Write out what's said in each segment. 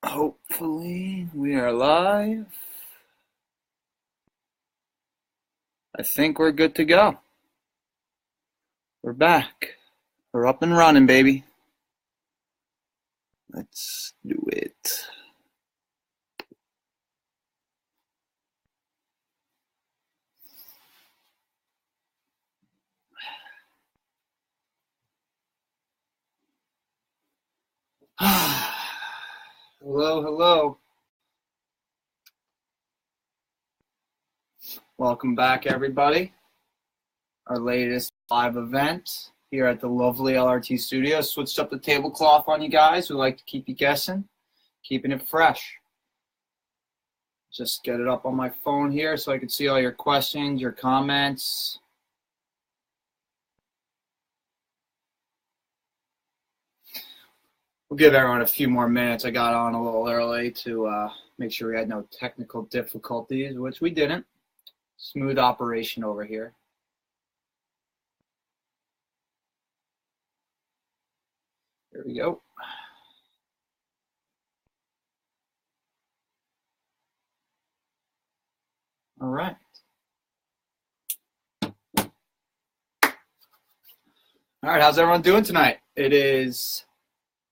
Hopefully, we are live. I think we're good to go. We're back. We're up and running, baby. Let's do it. Hello. Welcome back, everybody. Our latest live event here at the lovely LRT studio. Switched up the tablecloth on you guys. We like to keep you guessing, keeping it fresh. Just get it up on my phone here so I can see all your questions, your comments. We'll give everyone a few more minutes. I got on a little early to make sure we had no technical difficulties, which we didn't. Smooth operation over here. Here we go. All right. All right, how's everyone doing tonight? It is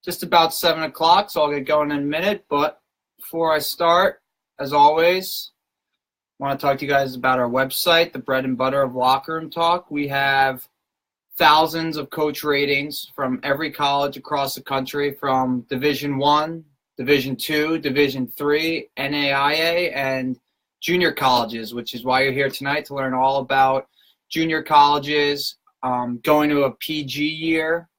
just about 7 o'clock, so I'll get going in a minute. But before I start, as always, I want to talk to you guys about our website, the bread and butter of locker room talk. We have thousands of coach ratings from every college across the country, from Division I, Division II, Division III, NAIA, and junior colleges, which is why you're here tonight, to learn all about junior colleges, going to a PG year,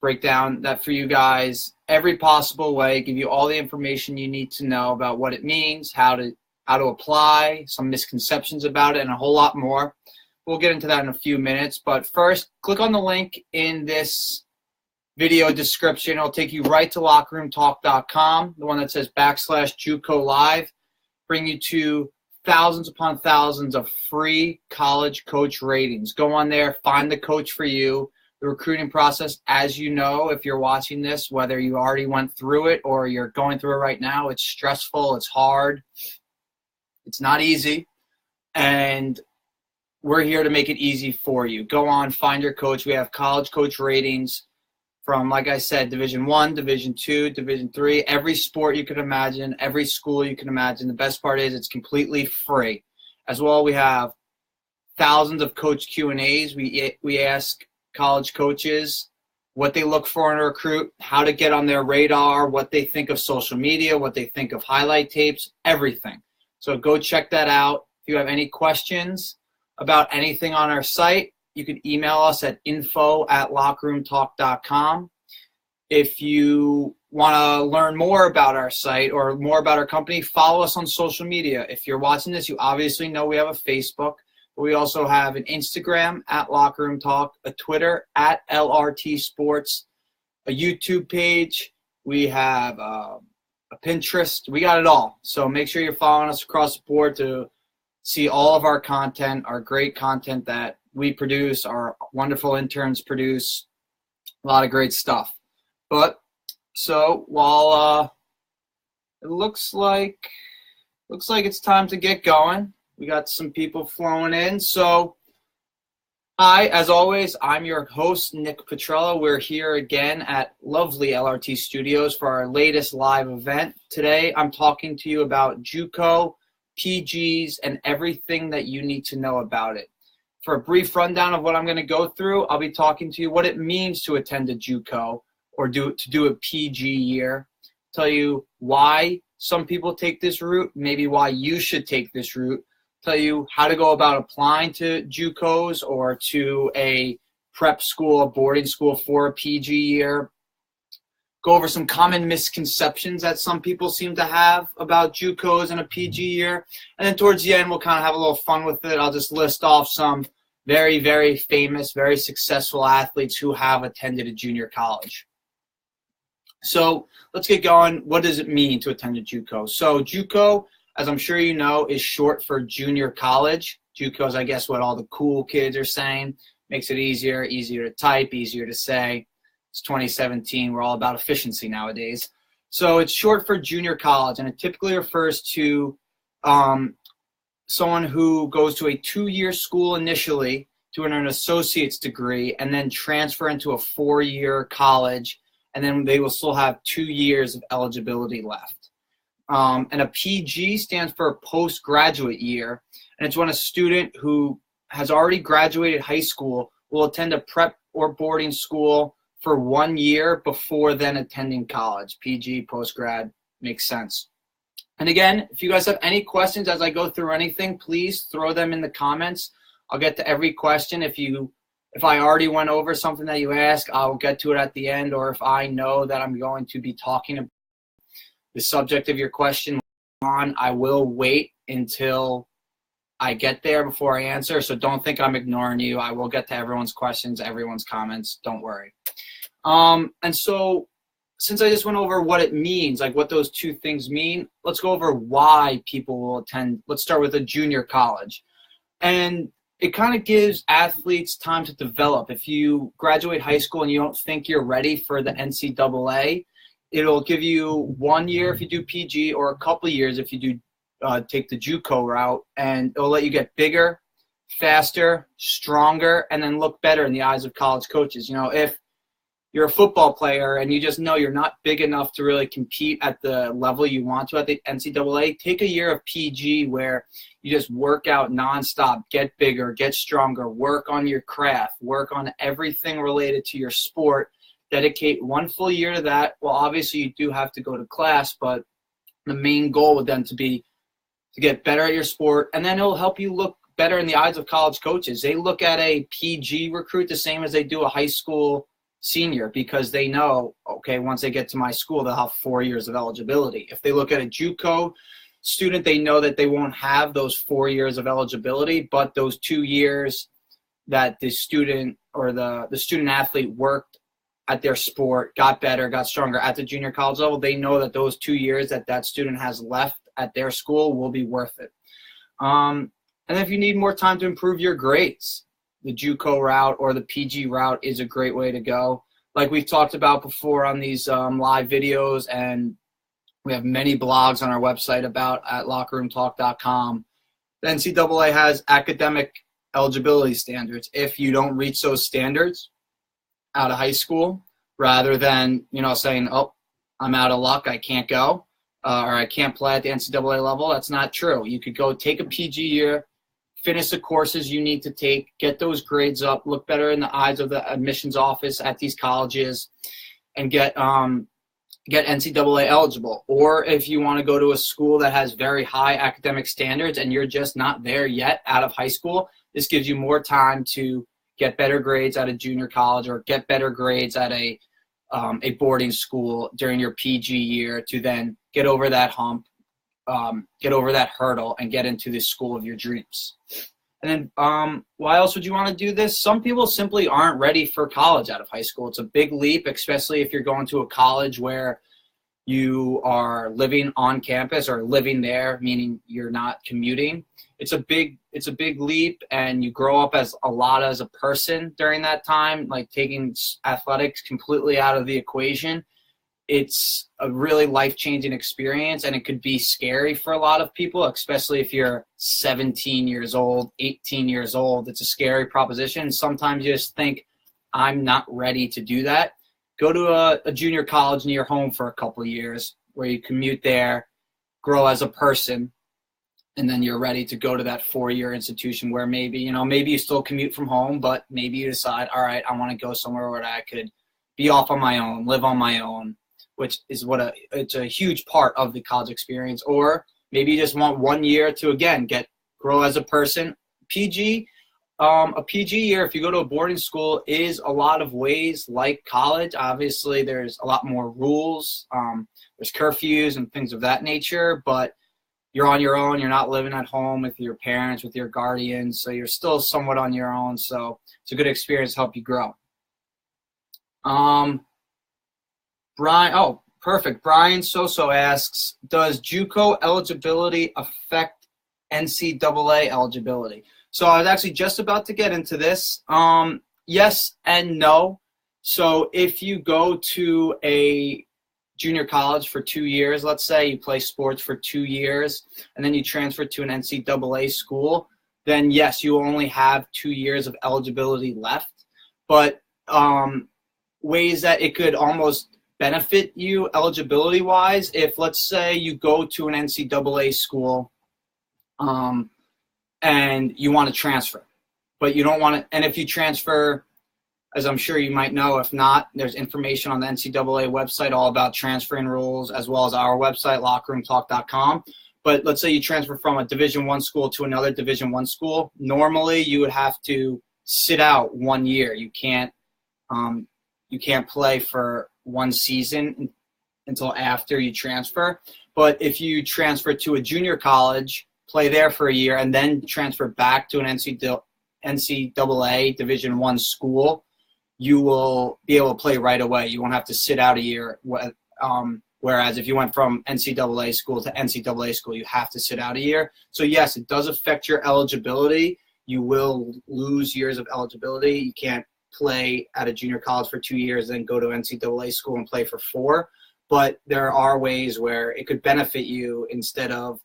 break down that for you guys every possible way, give you all the information you need to know about what it means, how to apply, some misconceptions about it, and a whole lot more. We'll get into that in a few minutes, but first, click on the link in this video description. It'll take you right to lockerroomtalk.com, the one that says /JUCO Live, bring you to thousands upon thousands of free college coach ratings. Go on there, find the coach for you. The recruiting process, as you know, if you're watching this, whether you already went through it or you're going through it right now, it's stressful, it's hard, it's not easy, and we're here to make it easy for you. Go on, find your coach. We have college coach ratings from, like I said, Division I, Division II, Division III, every sport you can imagine, every school you can imagine. The best part is it's completely free. As well, we have thousands of coach Q&As. We ask college coaches what they look for in a recruit, how to get on their radar, what they think of social media, what they think of highlight tapes, everything. So go check that out. If you have any questions about anything on our site, you can email us at info@lockerroomtalk.com. If you want to learn more about our site or more about our company, follow us on social media. If you're watching this, you obviously know we have a Facebook. We also have an Instagram @LockerRoomTalk, a Twitter @LRT Sports, a YouTube page. We have a Pinterest. We got it all. So make sure you're following us across the board to see all of our content, our great content that we produce, our wonderful interns produce, a lot of great stuff. But so while it looks like it's time to get going. We got some people flowing in. So as always, I'm your host, Nick Petrella. We're here again at lovely LRT Studios for our latest live event. Today, I'm talking to you about JUCO, PGs, and everything that you need to know about it. For a brief rundown of what I'm going to go through, I'll be talking to you what it means to attend a JUCO or to do a PG year, tell you why some people take this route, maybe why you should take this route, tell you how to go about applying to JUCOs or to a prep school, a boarding school for a PG year, go over some common misconceptions that some people seem to have about JUCOs and a PG year, and then towards the end we'll kind of have a little fun with it. I'll just list off some very, very famous, very successful athletes who have attended a junior college. So let's get going. What does it mean to attend a JUCO? So JUCO, as I'm sure you know, is short for junior college. JUCO is, I guess, what all the cool kids are saying. Makes it easier to type, easier to say. It's 2017. We're all about efficiency nowadays. So it's short for junior college, and it typically refers to someone who goes to a 2-year school initially to earn an associate's degree and then transfer into a 4-year college, and then they will still have 2 years of eligibility left. And a PG stands for postgraduate year, and it's when a student who has already graduated high school will attend a prep or boarding school for 1 year before then attending college. PG, postgrad, makes sense. And again, if you guys have any questions as I go through anything, please throw them in the comments. I'll get to every question. If I already went over something that you ask, I'll get to it at the end. Or if I know that I'm going to be talking about the subject of your question on, I will wait until I get there before I answer. So don't think I'm ignoring you. I will get to everyone's questions, everyone's comments. Don't worry. And so since I just went over what it means, like what those two things mean, let's go over why people will attend. Let's start with a junior college. And it kind of gives athletes time to develop. If you graduate high school and you don't think you're ready for the NCAA, it'll give you 1 year if you do PG or a couple of years if you do take the JUCO route, and it'll let you get bigger, faster, stronger, and then look better in the eyes of college coaches. You know, if you're a football player and you just know you're not big enough to really compete at the level you want to at the NCAA, take a year of PG where you just work out nonstop, get bigger, get stronger, work on your craft, work on everything related to your sport. Dedicate 1 full year to that. Well, obviously you do have to go to class, but the main goal would then to be to get better at your sport, and then it'll help you look better in the eyes of college coaches. They look at a PG recruit the same as they do a high school senior, because they know, okay, once they get to my school, they'll have 4 years of eligibility. If they look at a JUCO student, they know that they won't have those 4 years of eligibility, but those 2 years that the student or the student athlete worked at their sport, got better, got stronger at the junior college level, they know that those 2 years that student has left at their school will be worth it. And if you need more time to improve your grades, the JUCO route or the PG route is a great way to go. Like we've talked about before on these live videos, and we have many blogs on our website about at lockerroomtalk.com. The NCAA has academic eligibility standards. If you don't reach those standards out of high school, rather than, saying, oh, I'm out of luck, I can't go, or I can't play at the NCAA level, that's not true. You could go take a PG year, finish the courses you need to take, get those grades up, look better in the eyes of the admissions office at these colleges, and get NCAA eligible. Or if you want to go to a school that has very high academic standards and you're just not there yet out of high school, this gives you more time to get better grades at a junior college or get better grades at a boarding school during your PG year to then get over that hump, get over that hurdle, and get into the school of your dreams. And then why else would you want to do this? Some people simply aren't ready for college out of high school. It's a big leap, especially if you're going to a college where you are living on campus or living there, meaning you're not commuting. It's a big leap, and you grow up as a person during that time, like taking athletics completely out of the equation. It's a really life-changing experience, and it could be scary for a lot of people, especially if you're 17 years old, 18 years old. It's a scary proposition. Sometimes you just think, I'm not ready to do that. Go to a junior college near home for a couple of years where you commute there, grow as a person, and then you're ready to go to that 4-year institution where maybe you still commute from home, but maybe you decide, all right, I want to go somewhere where I could be off on my own, live on my own, which is it's a huge part of the college experience. Or maybe you just want 1 year to, again, grow as a person. A PG year, if you go to a boarding school, is a lot of ways like college. Obviously, there's a lot more rules. There's curfews and things of that nature, but you're on your own. You're not living at home with your parents, with your guardians, so you're still somewhat on your own. So it's a good experience to help you grow. Perfect. Brian Soso asks, does JUCO eligibility affect NCAA eligibility? So I was actually just about to get into this. Yes and no. So if you go to a junior college for 2 years, let's say you play sports for 2 years, and then you transfer to an NCAA school, then yes, you only have 2 years of eligibility left. But ways that it could almost benefit you eligibility-wise, if let's say you go to an NCAA school and you want to transfer, but you don't want to, and if you transfer, as I'm sure you might know, if not, there's information on the NCAA website all about transferring rules, as well as our website, lockerroomtalk.com. But let's say you transfer from a Division I school to another Division I school. Normally, you would have to sit out 1 year. You can't play for one season until after you transfer. But if you transfer to a junior college, play there for a year, and then transfer back to an NCAA Division I school, you will be able to play right away. You won't have to sit out a year. Whereas if you went from NCAA school to NCAA school, you have to sit out a year. So yes, it does affect your eligibility. You will lose years of eligibility. You can't play at a junior college for 2 years, then go to NCAA school and play for 4. But there are ways where it could benefit you instead of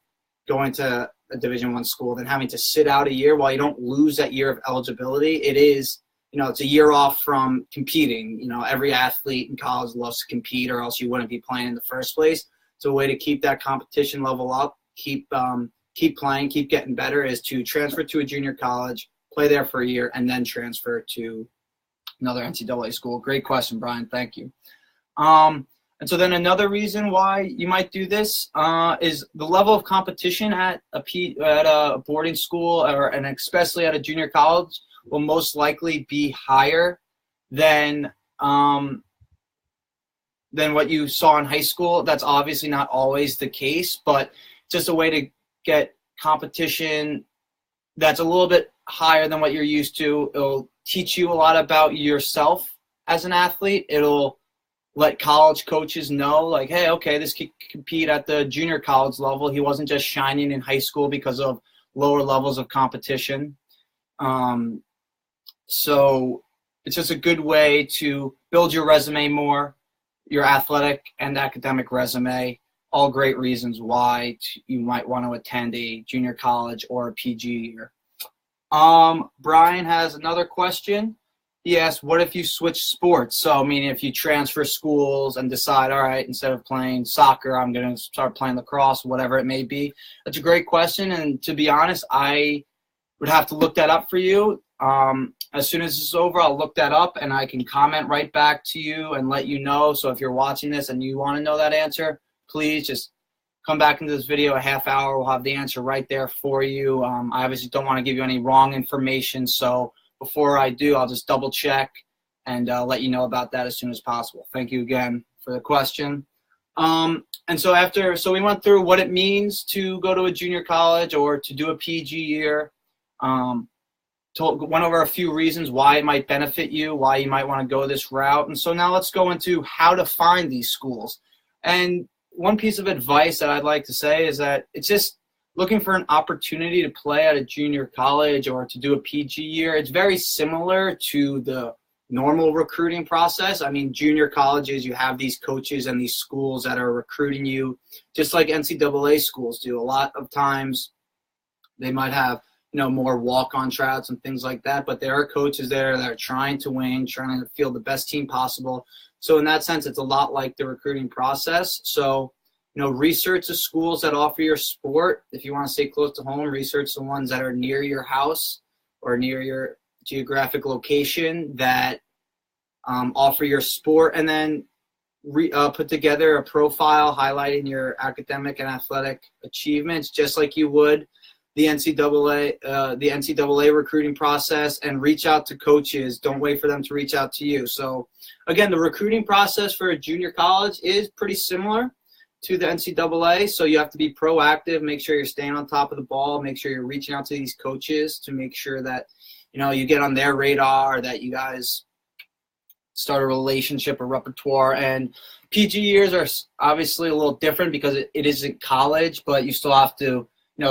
going to a Division I school, then having to sit out a year. While you don't lose that year of eligibility, it is, it's a year off from competing. Every athlete in college loves to compete, or else you wouldn't be playing in the first place. So a way to keep that competition level up, keep playing, keep getting better, is to transfer to a junior college, play there for a year, and then transfer to another NCAA school. Great question, Brian. Thank you. And so then another reason why you might do this is the level of competition at a boarding school, and especially at a junior college, will most likely be higher than what you saw in high school. That's obviously not always the case, but just a way to get competition that's a little bit higher than what you're used to. It'll teach you a lot about yourself as an athlete. It'll let college coaches know, like, hey, okay, this kid can compete at the junior college level. He wasn't just shining in high school because of lower levels of competition. So it's just a good way to build your resume more, your athletic and academic resume. All great reasons why you might want to attend a junior college or a PG year. Brian has another question. He asked, what if you switch sports? So, meaning if you transfer schools and decide, all right, instead of playing soccer, I'm going to start playing lacrosse, whatever it may be. That's a great question. And to be honest, I would have to look that up for you. As soon as this is over, I'll look that up and I can comment right back to you and let you know. So if you're watching this and you want to know that answer, please just come back into this video a half hour. We'll have the answer right there for you. I obviously don't want to give you any wrong information. So before I do, I'll just double check and let you know about that as soon as possible. Thank you again for the question. And so we went through what it means to go to a junior college or to do a PG year. Went over a few reasons why it might benefit you, why you might want to go this route. And so now let's go into how to find these schools. And one piece of advice that I'd like to say is that it's just looking for an opportunity to play at a junior college or to do a PG year. It's very similar to the normal recruiting process. I mean, junior colleges, you have these coaches and these schools that are recruiting you, just like NCAA schools do. A lot of times they might have more walk-on tryouts and things like that, but there are coaches there that are trying to win, trying to field the best team possible. So in that sense, it's a lot like the recruiting process. So, research the schools that offer your sport. If you want to stay close to home, research the ones that are near your house or near your geographic location that offer your sport, and then put together a profile highlighting your academic and athletic achievements, just like you would the NCAA recruiting process, and reach out to coaches. Don't wait for them to reach out to you. So again, the recruiting process for a junior college is pretty similar to the NCAA. So you have to be proactive, make sure you're staying on top of the ball, make sure you're reaching out to these coaches to make sure that, you get on their radar, that you guys start a relationship, a repertoire. And PG years are obviously a little different because it isn't college, but you still have to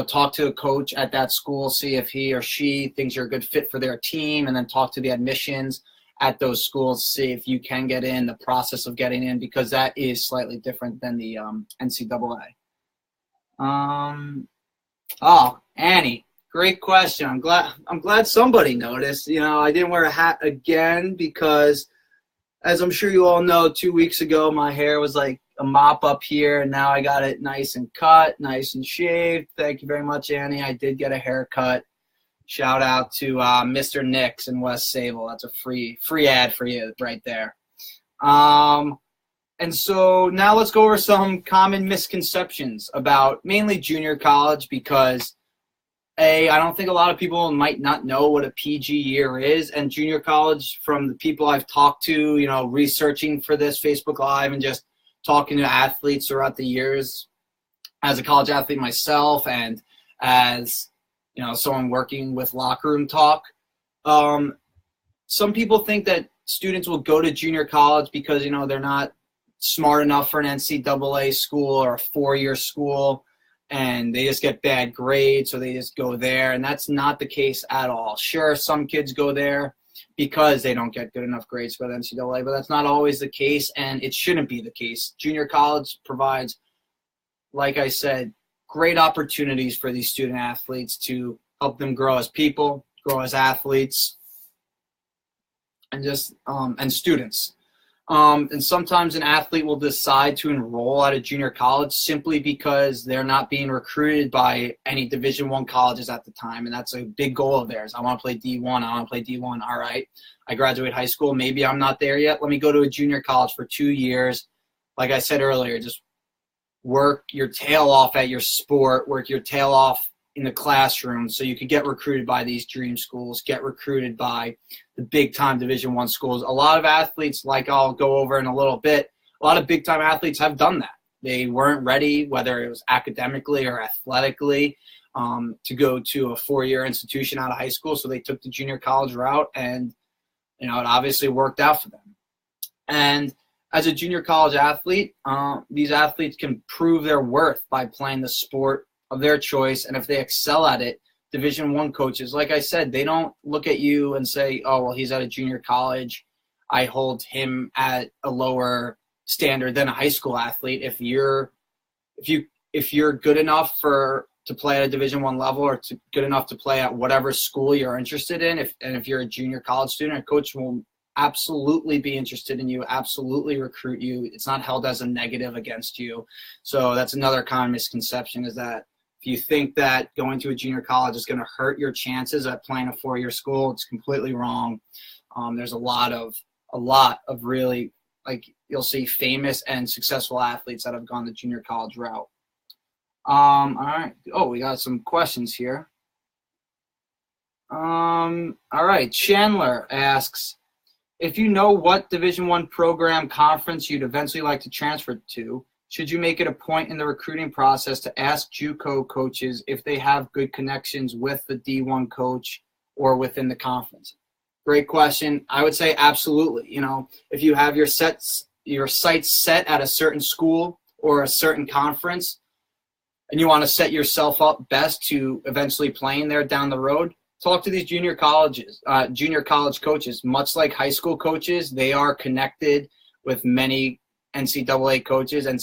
talk to a coach at that school, see if he or she thinks you're a good fit for their team, and then talk to the admissions at those schools, see if you can get in, the process of getting in, because that is slightly different than the NCAA. Oh, Annie, great question. I'm glad somebody noticed. I didn't wear a hat again because, as I'm sure you all know, 2 weeks ago my hair was like a mop up here, and now I got it nice and cut, nice and shaved. Thank you very much, Annie. I did get a haircut. Shout out to Mr. Nix in West Sable. That's a free ad for you right there. And so now let's go over some common misconceptions about mainly junior college, because I don't think a lot of people might not know what a PG year is. And junior college, from the people I've talked to, researching for this Facebook Live and just talking to athletes throughout the years, as a college athlete myself and as someone working with locker room talk, some people think that students will go to junior college because they're not smart enough for an NCAA school or a 4-year school, and they just get bad grades, so they just go there. And that's not the case at all. Sure, some kids go there because they don't get good enough grades for the NCAA, but that's not always the case, and it shouldn't be the case. Junior college provides, like I said, great opportunities for these student athletes to help them grow as people, grow as athletes, and just and students. And sometimes an athlete will decide to enroll at a junior college simply because they're not being recruited by any Division I colleges at the time, and that's a big goal of theirs. I want to play D1. I want to play D1. All right, I graduate high school. Maybe I'm not there yet. Let me go to a junior college for 2 years. Like I said earlier, just work your tail off at your sport, work your tail off in the classroom so you could get recruited by these dream schools, get recruited by the big-time Division I schools. A lot of athletes, like I'll go over in a little bit, a lot of big-time athletes have done that. They weren't ready, whether it was academically or athletically, to go to a 4-year institution out of high school, so they took the junior college route, and it obviously worked out for them. And as a junior college athlete, these athletes can prove their worth by playing the sport of their choice, and if they excel at it, Division I coaches, like I said, they don't look at you and say, oh, well, he's at a junior college, I hold him at a lower standard than a high school athlete. If you're good enough to play at a Division I level, or good enough to play at whatever school you're interested in, if you're a junior college student, a coach will absolutely be interested in you, absolutely recruit you. It's not held as a negative against you. So that's another common misconception, is that if you think that going to a junior college is going to hurt your chances at playing a 4-year school, it's completely wrong. There's a lot of really, like, you'll see famous and successful athletes that have gone the junior college route. All right. Oh, we got some questions here. All right. Chandler asks, if you know what Division I program conference you'd eventually like to transfer to, should you make it a point in the recruiting process to ask JUCO coaches if they have good connections with the D1 coach or within the conference? Great question. I would say absolutely. If you have your sights set at a certain school or a certain conference, and you want to set yourself up best to eventually playing there down the road, talk to these junior college coaches. Much like high school coaches, they are connected with many NCAA coaches, and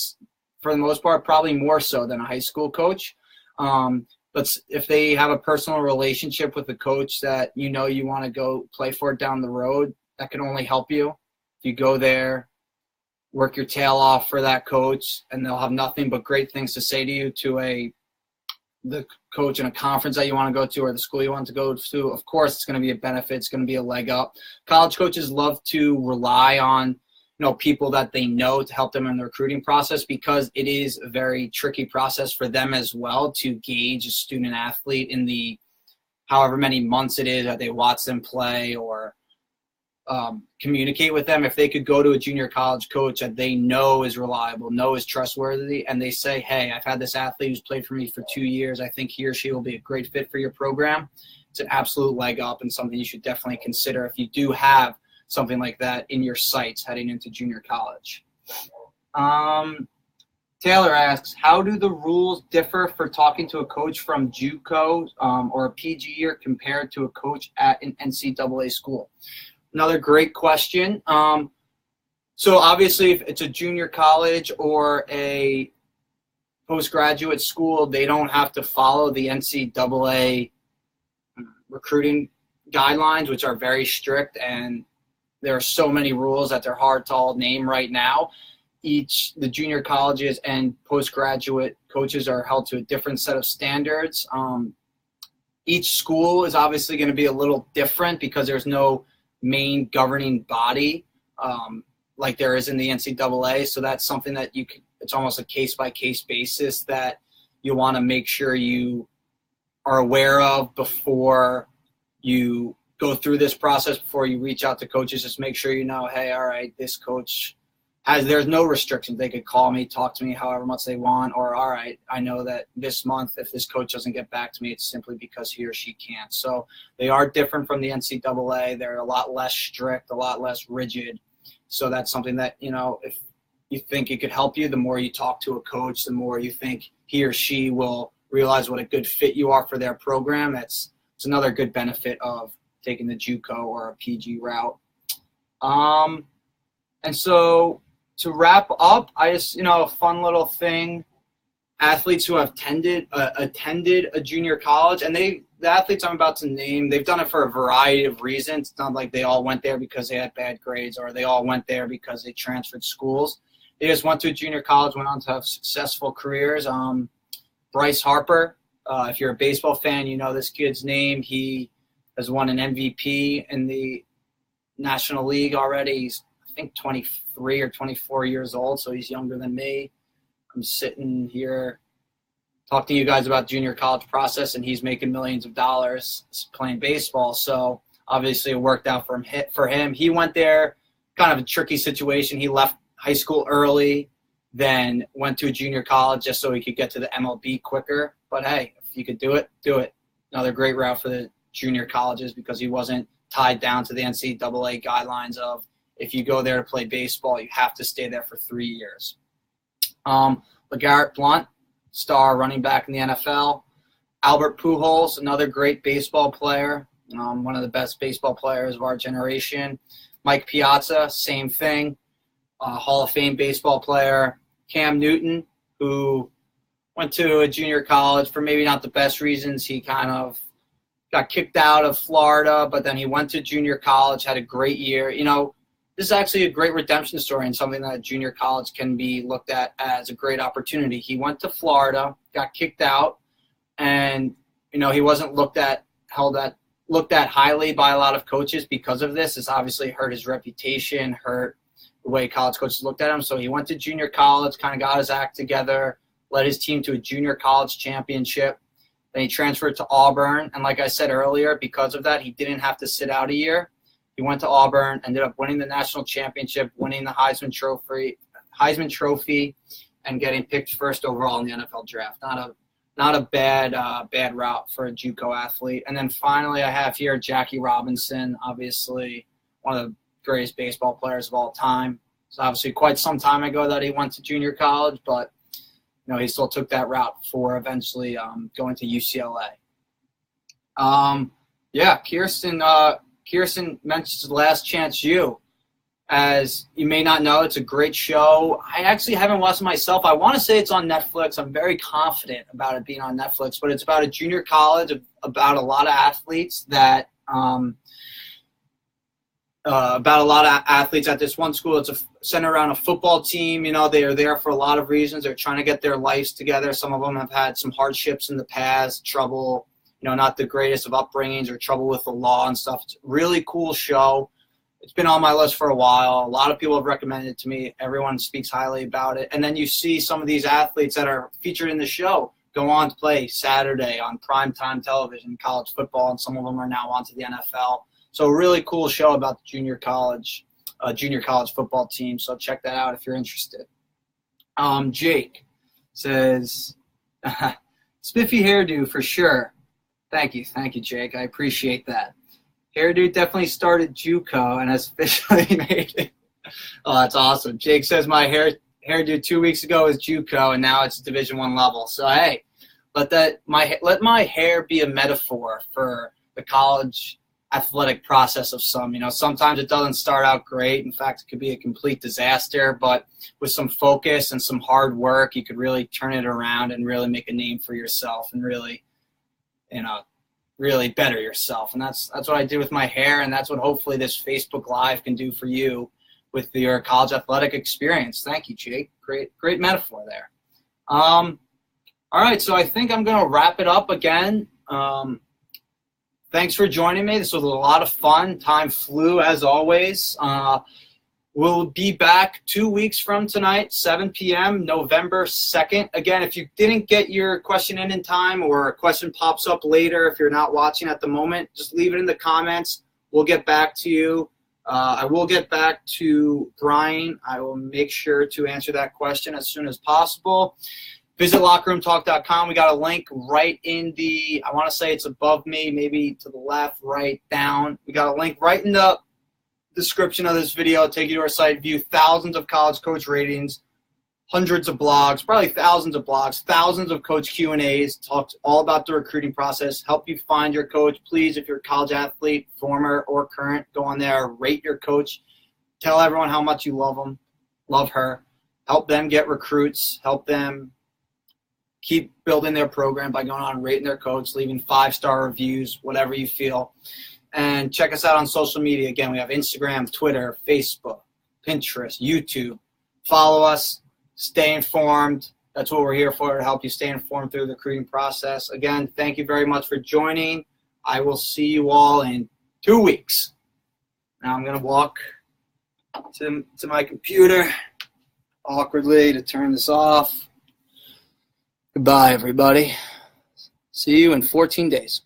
for the most part, probably more so than a high school coach. But if they have a personal relationship with the coach that you want to go play for down the road, that can only help you. If you go there, work your tail off for that coach, and they'll have nothing but great things to say to you, to the coach in a conference that you want to go to or the school you want to go to. Of course, it's going to be a benefit. It's going to be a leg up. College coaches love to rely on people that they know to help them in the recruiting process, because it is a very tricky process for them as well to gauge a student athlete in the however many months it is that they watch them play or communicate with them. If they could go to a junior college coach that they know is reliable, know is trustworthy, and they say, hey, I've had this athlete who's played for me for 2 years, I think he or she will be a great fit for your program, it's an absolute leg up and something you should definitely consider if you do have something like that in your sights heading into junior college. Taylor asks, how do the rules differ for talking to a coach from JUCO or a PG year compared to a coach at an NCAA school? Another great question. So obviously, if it's a junior college or a postgraduate school, they don't have to follow the NCAA recruiting guidelines, which are very strict, and there are so many rules that they're hard to all name right now. The junior colleges and postgraduate coaches are held to a different set of standards. Each school is obviously going to be a little different because there's no main governing body like there is in the NCAA. So that's something that it's almost a case-by-case basis that you want to make sure you are aware of before you go through this process, before you reach out to coaches. Just make sure you know, hey, all right, this coach there's no restrictions. They could call me, talk to me however much they want, or all right, I know that this month if this coach doesn't get back to me, it's simply because he or she can't. So they are different from the NCAA. They're a lot less strict, a lot less rigid. So that's something that, if you think it could help you, the more you talk to a coach, the more you think he or she will realize what a good fit you are for their program. It's another good benefit of taking the JUCO or a PG route. And so to wrap up, I just, a fun little thing, athletes who have attended a junior college, and the athletes I'm about to name, they've done it for a variety of reasons. It's not like they all went there because they had bad grades or they all went there because they transferred schools. They just went to a junior college, went on to have successful careers. Bryce Harper, if you're a baseball fan, you know this kid's name. He has won an MVP in the National League already. He's, I think, 23 or 24 years old, so he's younger than me. I'm sitting here talking to you guys about junior college process, and he's making millions of dollars playing baseball. So obviously it worked out for him. He went there, kind of a tricky situation. He left high school early, then went to a junior college just so he could get to the MLB quicker. But hey, if you could do it, do it. Another great route for the junior colleges because he wasn't tied down to the NCAA guidelines of if you go there to play baseball, you have to stay there for 3 years. LeGarrette Blount, star running back in the NFL. Albert Pujols, another great baseball player, one of the best baseball players of our generation. Mike Piazza, same thing, Hall of Fame baseball player. Cam Newton, who went to a junior college for maybe not the best reasons. He kind of got kicked out of Florida, but then he went to junior college, had a great year. This is actually a great redemption story and something that junior college can be looked at as a great opportunity. He went to Florida, got kicked out, and he wasn't looked at highly by a lot of coaches because of this. It's obviously hurt his reputation, hurt the way college coaches looked at him. So he went to junior college, kind of got his act together, led his team to a junior college championship. Then he transferred to Auburn, and like I said earlier, because of that, he didn't have to sit out a year. He went to Auburn, ended up winning the national championship, winning the Heisman Trophy, and getting picked first overall in the NFL draft. Not a bad route for a JUCO athlete. And then finally, I have here Jackie Robinson, obviously one of the greatest baseball players of all time. It's obviously quite some time ago that he went to junior college, but he still took that route before eventually going to UCLA. Kirsten mentions Last Chance U. As you may not know, it's a great show. I actually haven't watched it myself. I want to say it's on Netflix. I'm very confident about it being on Netflix, but it's about a junior college, about a lot of athletes that at this one school. It's centered around a football team. They are there for a lot of reasons. They're trying to get their lives together. Some of them have had some hardships in the past, trouble, not the greatest of upbringings or trouble with the law and stuff. It's a really cool show. It's been on my list for a while. A lot of people have recommended it to me. Everyone speaks highly about it. And then you see some of these athletes that are featured in the show go on to play Saturday on primetime television, college football, and some of them are now on to the NFL. So a really cool show about the junior college football team. So check that out if you're interested. Jake says, spiffy hairdo for sure. Thank you, Jake. I appreciate that. Hairdo definitely started JUCO and has officially made it. Oh, that's awesome. Jake says my hairdo 2 weeks ago was JUCO and now it's Division I level. So hey, let my hair be a metaphor for the college athletic process of some. Sometimes it doesn't start out great. In fact, it could be a complete disaster, but with some focus and some hard work, you could really turn it around and really make a name for yourself and really, really better yourself. And that's what I do with my hair, and that's what hopefully this Facebook Live can do for you with your college athletic experience. Thank you, Jake. Great metaphor there. All right, so I think I'm going to wrap it up again. Thanks for joining me. This was a lot of fun. Time flew, as always. We'll be back 2 weeks from tonight, 7 p.m., November 2nd. Again, if you didn't get your question in time or a question pops up later, if you're not watching at the moment, just leave it in the comments. We'll get back to you. I will get back to Brian. I will make sure to answer that question as soon as possible. Visit lockerroomtalk.com. We got a link right in the, I want to say it's above me, maybe to the left, right, down. We got a link right in the description of this video. Take you to our site, view thousands of college coach ratings, hundreds of blogs, probably thousands of blogs, thousands of coach Q&As, talks all about the recruiting process, help you find your coach. Please, if you're a college athlete, former or current, go on there, rate your coach. Tell everyone how much you love them, love her. Help them get recruits. Help them keep building their program by going on and rating their coach, leaving 5-star reviews, whatever you feel. And check us out on social media. Again, we have Instagram, Twitter, Facebook, Pinterest, YouTube. Follow us. Stay informed. That's what we're here for, to help you stay informed through the recruiting process. Again, thank you very much for joining. I will see you all in 2 weeks. Now I'm going to walk to my computer awkwardly to turn this off. Goodbye, everybody. See you in 14 days.